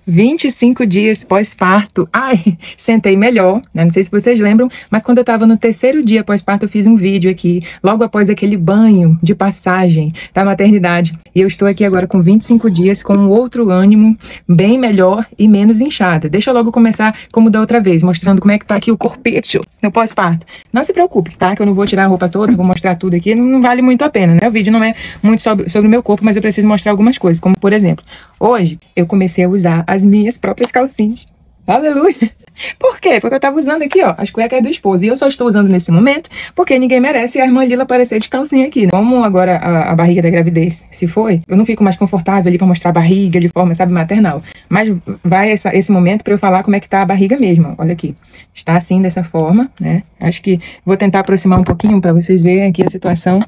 25 dias pós-parto. Ai, sentei melhor, né? Não sei se vocês lembram, mas quando eu tava no 3º dia pós-parto, eu fiz um vídeo aqui, logo após aquele banho de passagem da maternidade. E eu estou aqui agora com 25 dias, com um outro ânimo, bem melhor e menos inchada. Deixa eu logo começar como da outra vez, mostrando como é que tá aqui o corpete no pós-parto. Não se preocupe, tá? Que eu não vou tirar a roupa toda, vou mostrar tudo aqui, não vale muito a pena, né? O vídeo não é muito sobre o meu corpo, mas eu preciso mostrar algumas coisas, como por exemplo, hoje eu comecei a usar as minhas próprias calcinhas. Aleluia! Por quê? Porque eu tava usando aqui, ó, as cuecas do esposo. E eu só estou usando nesse momento porque ninguém merece a irmã Lila aparecer de calcinha aqui. Como agora a barriga da gravidez se foi, eu não fico mais confortável ali pra mostrar a barriga de forma, sabe, maternal. Mas vai esse momento pra eu falar como é que tá a barriga mesmo. Olha aqui. Está assim, dessa forma, né? Acho que vou tentar aproximar um pouquinho pra vocês verem aqui a situação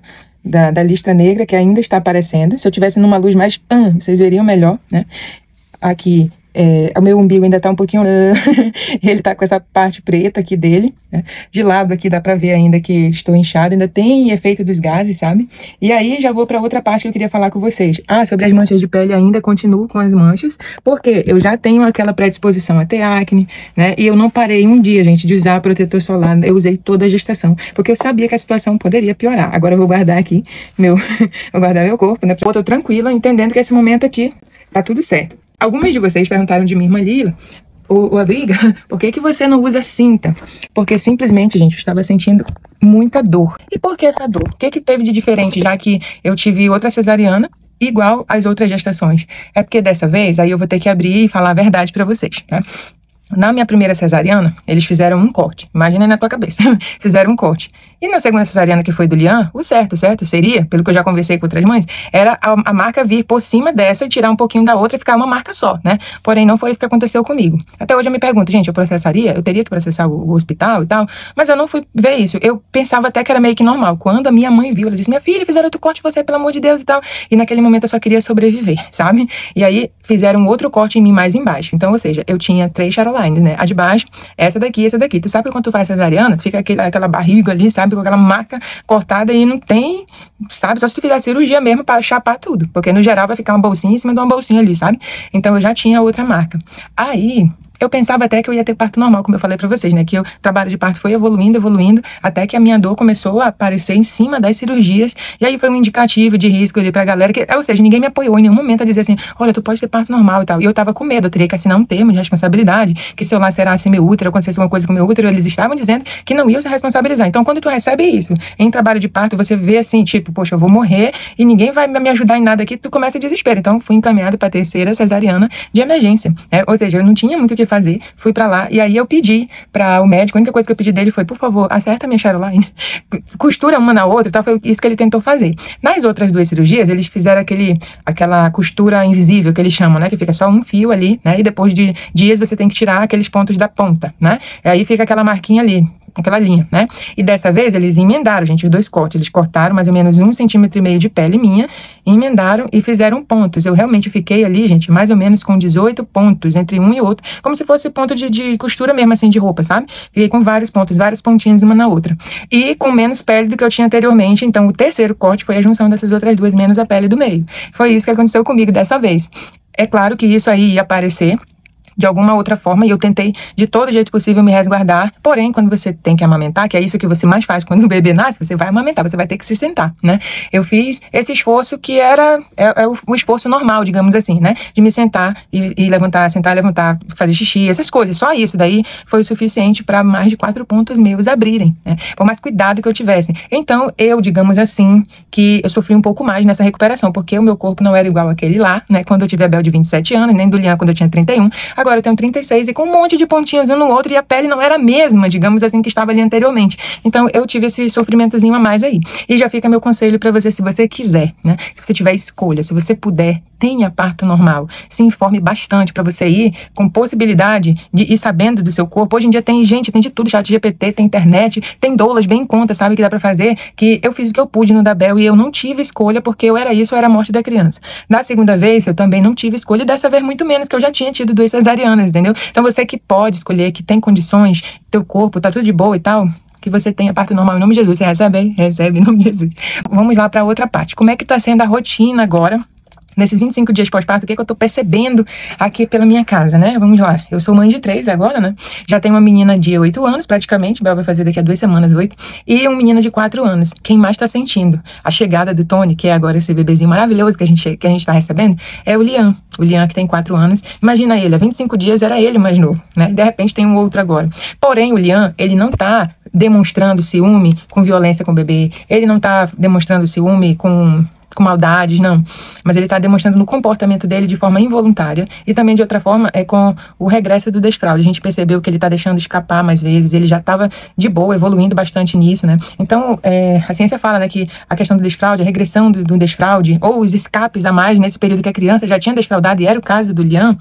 da listra negra que ainda está aparecendo. Se eu tivesse numa luz mais, vocês veriam melhor, né? Aqui, o meu umbigo ainda tá um pouquinho... ele tá com essa parte preta aqui dele, né? De lado aqui dá pra ver ainda que estou inchada, ainda tem efeito dos gases, sabe? E aí já vou pra outra parte que eu queria falar com vocês. Sobre as manchas de pele, ainda continuo com as manchas, porque eu já tenho aquela predisposição a ter acne, né? E eu não parei um dia, gente, de usar protetor solar. Eu usei toda a gestação, porque eu sabia que a situação poderia piorar. Agora eu vou guardar aqui vou guardar meu corpo, né? Eu tô tranquila, entendendo que esse momento aqui tá tudo certo. Algumas de vocês perguntaram de minha irmã Lila, ou amiga, por que você não usa cinta? Porque simplesmente, gente, eu estava sentindo muita dor. E por que essa dor? O que teve de diferente, já que eu tive outra cesariana igual às outras gestações? É porque dessa vez, aí eu vou ter que abrir e falar a verdade pra vocês, né? Na minha primeira cesariana, eles fizeram um corte. Imagina aí na tua cabeça. Fizeram um corte. E na segunda cesariana, que foi do Lian, o certo seria, pelo que eu já conversei com outras mães, era a marca vir por cima dessa e tirar um pouquinho da outra e ficar uma marca só, né? Porém, não foi isso que aconteceu comigo. Até hoje eu me pergunto, gente, eu processaria? Eu teria que processar o hospital e tal? Mas eu não fui ver isso. Eu pensava até que era meio que normal. Quando a minha mãe viu, ela disse, minha filha, fizeram outro corte em você, pelo amor de Deus e tal. E naquele momento eu só queria sobreviver, sabe? E aí fizeram outro corte em mim mais embaixo. Então, ou seja, eu tinha 3 Charolines, né? A de baixo, essa daqui. Tu sabe que quando tu faz cesariana, tu fica aquela barriga ali, sabe? Com aquela marca cortada e não tem, sabe? Só se tu fizer cirurgia mesmo pra chapar tudo. Porque no geral vai ficar uma bolsinha em cima de uma bolsinha ali, sabe? Então eu já tinha outra marca. Aí eu pensava até que eu ia ter parto normal, como eu falei pra vocês, né? Que o trabalho de parto foi evoluindo, até que a minha dor começou a aparecer em cima das cirurgias. E aí foi um indicativo de risco ali pra galera, ou seja, ninguém me apoiou em nenhum momento a dizer assim, olha, tu pode ter parto normal e tal. E eu tava com medo, eu teria que assinar um termo de responsabilidade, que se eu lacerasse meu útero, acontecesse alguma coisa com meu útero, eles estavam dizendo que não iam se responsabilizar. Então, quando tu recebe isso em trabalho de parto, você vê assim, tipo, poxa, eu vou morrer e ninguém vai me ajudar em nada aqui, tu começa a desespero. Então, fui encaminhado pra 3ª cesariana de emergência, né? Ou seja, eu não tinha muito o que fazer, fui pra lá, e aí eu pedi pra o médico, a única coisa que eu pedi dele foi, por favor, acerta a minha Charoline, costura uma na outra e tal, foi isso que ele tentou fazer. Nas outras 2 cirurgias, eles fizeram aquela costura invisível, que eles chamam, né, que fica só um fio ali, né, e depois de dias você tem que tirar aqueles pontos da ponta, né, e aí fica aquela marquinha ali, aquela linha, né? E dessa vez eles emendaram, gente, os 2 cortes. Eles cortaram mais ou menos 1,5 cm de pele minha, emendaram e fizeram pontos. Eu realmente fiquei ali, gente, mais ou menos com 18 pontos entre um e outro, como se fosse ponto de costura mesmo, assim, de roupa, sabe? Fiquei com vários pontos, vários pontinhos uma na outra. E com menos pele do que eu tinha anteriormente, então o 3º corte foi a junção dessas outras 2, menos a pele do meio. Foi isso que aconteceu comigo dessa vez. É claro que isso aí ia aparecer de alguma outra forma, e eu tentei de todo jeito possível me resguardar, porém, quando você tem que amamentar, que é isso que você mais faz quando o bebê nasce, você vai amamentar, você vai ter que se sentar, né? Eu fiz esse esforço que era o esforço normal, digamos assim, né? De me sentar e levantar, sentar, levantar, fazer xixi, essas coisas, só isso daí foi o suficiente para mais de 4 pontos meus abrirem, né? Por mais cuidado que eu tivesse. Então, eu, digamos assim, que eu sofri um pouco mais nessa recuperação, porque o meu corpo não era igual àquele lá, né? Quando eu tive a Bel de 27 anos, nem do Lian quando eu tinha 31, agora eu tenho 36 e com um monte de pontinhos um no outro, e a pele não era a mesma, digamos assim, que estava ali anteriormente. Então eu tive esse sofrimentozinho a mais aí. E já fica meu conselho pra você, se você quiser, né? Se você tiver escolha, se você puder, tenha parto normal. Se informe bastante pra você ir com possibilidade de ir sabendo do seu corpo. Hoje em dia tem gente, tem de tudo, ChatGPT, tem internet, tem doulas bem em conta, sabe, que dá pra fazer, que eu fiz o que eu pude no da Bel e eu não tive escolha, porque eu era isso, eu era a morte da criança. Na segunda vez, eu também não tive escolha, e dessa vez muito menos, que eu já tinha tido 2 cesarianas, entendeu? Então você que pode escolher, que tem condições, teu corpo tá tudo de boa e tal, que você tenha parto normal em nome de Jesus. Você recebe? Recebe em nome de Jesus. Vamos lá para outra parte. Como é que tá sendo a rotina agora nesses 25 dias pós-parto, o que é que eu tô percebendo aqui pela minha casa, né? Vamos lá. Eu sou mãe de 3 agora, né? Já tenho uma menina de 8 anos, praticamente. Bel vai fazer daqui a 2 semanas 8. E um menino de 4 anos. Quem mais tá sentindo a chegada do Tony, que é agora esse bebezinho maravilhoso que a gente tá recebendo, é o Liam. O Liam, que tem 4 anos. Imagina ele, há 25 dias era ele mais novo, né? De repente tem um outro agora. Porém, o Liam, ele não tá demonstrando ciúme com violência com o bebê. Ele não tá demonstrando ciúme com maldades, não. Mas ele está demonstrando no comportamento dele de forma involuntária e também de outra forma é com o regresso do desfraude. A gente percebeu que ele está deixando escapar mais vezes, ele já estava de boa, evoluindo bastante nisso, né? Então, a ciência fala, né, que a questão do desfraude, a regressão do desfraude ou os escapes a mais nesse período que a criança já tinha desfraudado, e era o caso do Liam,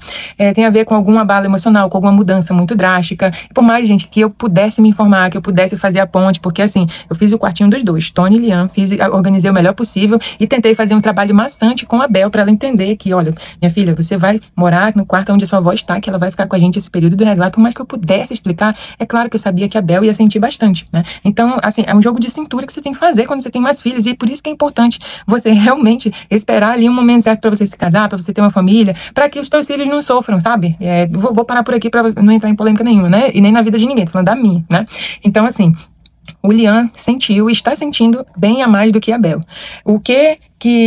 tem a ver com algum abalo emocional, com alguma mudança muito drástica. Por mais, gente, que eu pudesse me informar, que eu pudesse fazer a ponte, porque assim, eu fiz o quartinho dos dois, Tony e Liam, organizei o melhor possível e tentei fazer um trabalho maçante com a Bel para ela entender que, olha, minha filha, você vai morar no quarto onde a sua avó está, que ela vai ficar com a gente esse período do resguardo. Por mais que eu pudesse explicar, é claro que eu sabia que a Bel ia sentir bastante, né? Então, assim, é um jogo de cintura que você tem que fazer quando você tem mais filhos, e por isso que é importante você realmente esperar ali um momento certo para você se casar, para você ter uma família, para que os seus filhos não sofram, sabe? Vou parar por aqui para não entrar em polêmica nenhuma, né? E nem na vida de ninguém, tô falando da minha, né? Então, assim, o Liam sentiu e está sentindo bem a mais do que a Bel. O que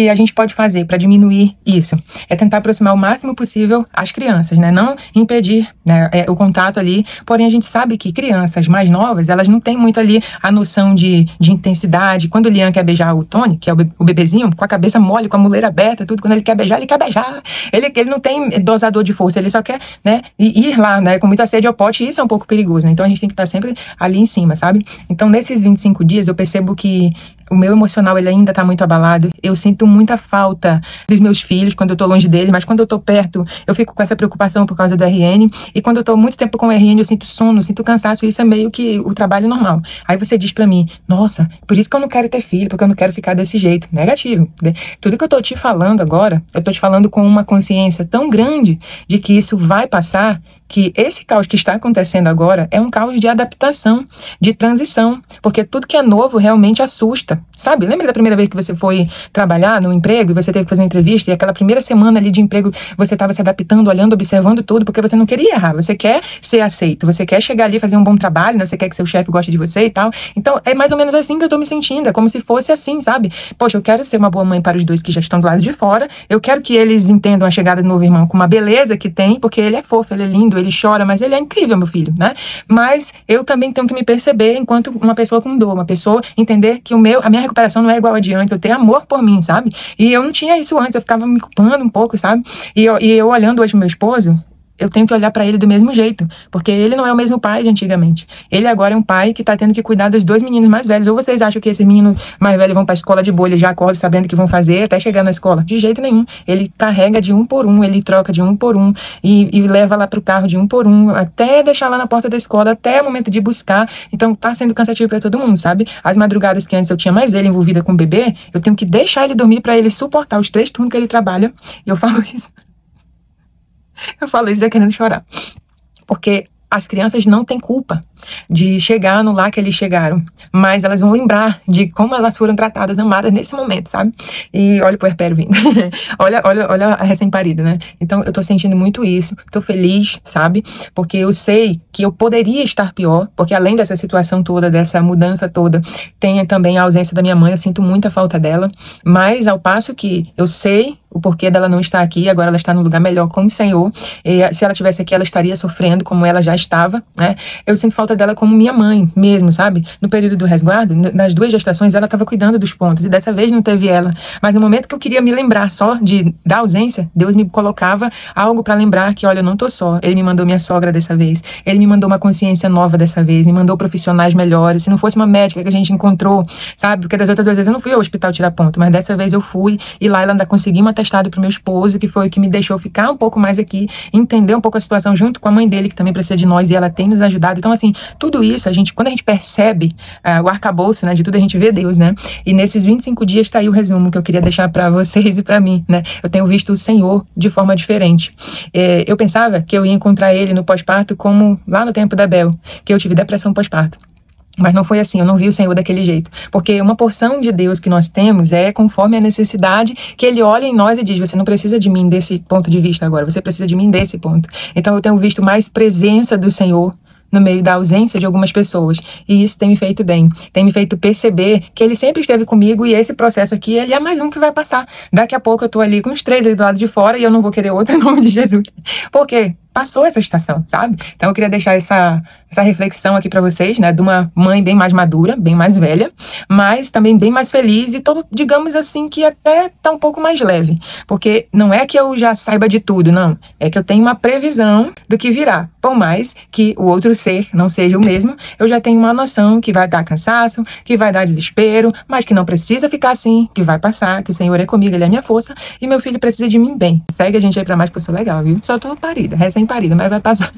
a gente pode fazer para diminuir isso? É tentar aproximar o máximo possível as crianças, né? Não impedir, né, o contato ali. Porém, a gente sabe que crianças mais novas, elas não têm muito ali a noção de intensidade. Quando o Liam quer beijar o Tony, que é o bebezinho, com a cabeça mole, com a muleira aberta, tudo, quando ele quer beijar, ele quer beijar. Ele não tem dosador de força, ele só quer, né, ir lá, né, com muita sede ao pote, e isso é um pouco perigoso, né? Então, a gente tem que estar sempre ali em cima, sabe? Então, nesses 25 dias, eu percebo que o meu emocional, ele ainda tá muito abalado. Eu sinto muita falta dos meus filhos quando eu tô longe deles, mas quando eu tô perto, eu fico com essa preocupação por causa do RN. E quando eu tô muito tempo com o RN, eu sinto sono, sinto cansaço. E isso é meio que o trabalho normal. Aí você diz pra mim, nossa, por isso que eu não quero ter filho, porque eu não quero ficar desse jeito. Negativo. Tudo que eu tô te falando agora, eu tô te falando com uma consciência tão grande de que isso vai passar, que esse caos que está acontecendo agora é um caos de adaptação, de transição, porque tudo que é novo realmente assusta, sabe? Lembra da primeira vez que você foi trabalhar no emprego e você teve que fazer uma entrevista e aquela primeira semana ali de emprego você estava se adaptando, olhando, observando tudo, porque você não queria errar, você quer ser aceito, você quer chegar ali e fazer um bom trabalho, né? Você quer que seu chefe goste de você e tal. Então, é mais ou menos assim que eu tô me sentindo, é como se fosse assim, sabe? Poxa, eu quero ser uma boa mãe para os dois que já estão do lado de fora, eu quero que eles entendam a chegada do novo irmão com uma beleza que tem, porque ele é fofo, ele é lindo, ele chora, mas ele é incrível, meu filho, né? Mas eu também tenho que me perceber enquanto uma pessoa com dor, uma pessoa entender que a minha recuperação não é igual a de antes, eu tenho amor por mim, sabe? E eu não tinha isso antes, eu ficava me culpando um pouco, sabe? E eu olhando hoje meu esposo, eu tenho que olhar pra ele do mesmo jeito, porque ele não é o mesmo pai de antigamente. Ele agora é um pai que tá tendo que cuidar dos 2 meninos mais velhos. Ou vocês acham que esses meninos mais velhos vão pra escola de boa, ele já acorda sabendo o que vão fazer até chegar na escola? De jeito nenhum. Ele carrega de um por um, ele troca de um por um e leva lá pro carro de um por um, até deixar lá na porta da escola, até o momento de buscar. Então tá sendo cansativo pra todo mundo, sabe? As madrugadas que antes eu tinha mais ele envolvida com o bebê, eu tenho que deixar ele dormir pra ele suportar os 3 turnos que ele trabalha. E eu falo isso. Eu falo isso já querendo chorar. Porque as crianças não têm culpa de chegar no lar que eles chegaram, mas elas vão lembrar de como elas foram tratadas, amadas nesse momento, sabe? E olha o puerpério vindo. olha a recém-parida, né? Então eu tô sentindo muito isso, tô feliz, sabe? Porque eu sei que eu poderia estar pior, porque além dessa situação toda, dessa mudança toda, tem também a ausência da minha mãe, eu sinto muita falta dela, mas ao passo que eu sei o porquê dela não estar aqui, agora ela está num lugar melhor com o Senhor, e se ela estivesse aqui, ela estaria sofrendo como ela já estava, né? Eu sinto falta dela como minha mãe mesmo, sabe? No período do resguardo, nas 2 gestações, ela estava cuidando dos pontos, e dessa vez não teve ela. Mas no momento que eu queria me lembrar só da ausência, Deus me colocava algo para lembrar que, olha, eu não tô só. Ele me mandou minha sogra dessa vez, ele me mandou uma consciência nova dessa vez, me mandou profissionais melhores. Se não fosse uma médica que a gente encontrou, sabe? Porque das outras 2 vezes eu não fui ao hospital tirar ponto, mas dessa vez eu fui, e lá ela ainda conseguiu uma atestado pro meu esposo, que foi o que me deixou ficar um pouco mais aqui, entender um pouco a situação junto com a mãe dele, que também precisa de nós, e ela tem nos ajudado. Então, assim, tudo isso, quando a gente percebe o arcabouço, né, de tudo, a gente vê Deus, né? E nesses 25 dias tá aí o resumo que eu queria deixar pra vocês e pra mim, né? Eu tenho visto o Senhor de forma diferente. Eu pensava que eu ia encontrar ele no pós-parto como lá no tempo da Bel, que eu tive depressão pós-parto. Mas não foi assim, eu não vi o Senhor daquele jeito. Porque uma porção de Deus que nós temos é conforme a necessidade que Ele olha em nós e diz, você não precisa de mim desse ponto de vista agora, você precisa de mim desse ponto. Então eu tenho visto mais presença do Senhor no meio da ausência de algumas pessoas. E isso tem me feito bem. Tem me feito perceber que Ele sempre esteve comigo e esse processo aqui, ele é mais um que vai passar. Daqui a pouco eu tô ali com os 3 ali do lado de fora e eu não vou querer outro em nome de Jesus. Por quê? Passou essa estação, sabe? Então eu queria deixar essa reflexão aqui para vocês, né, de uma mãe bem mais madura, bem mais velha, mas também bem mais feliz e todo, digamos assim, que até tá um pouco mais leve, porque não é que eu já saiba de tudo, não, é que eu tenho uma previsão do que virá, por mais que o outro ser não seja o mesmo, eu já tenho uma noção que vai dar cansaço, que vai dar desespero, mas que não precisa ficar assim, que vai passar, que o Senhor é comigo, Ele é minha força, e meu filho precisa de mim bem. Segue a gente aí pra mais, que eu sou legal, viu? Só tô parida, recém-parida, mas vai passar.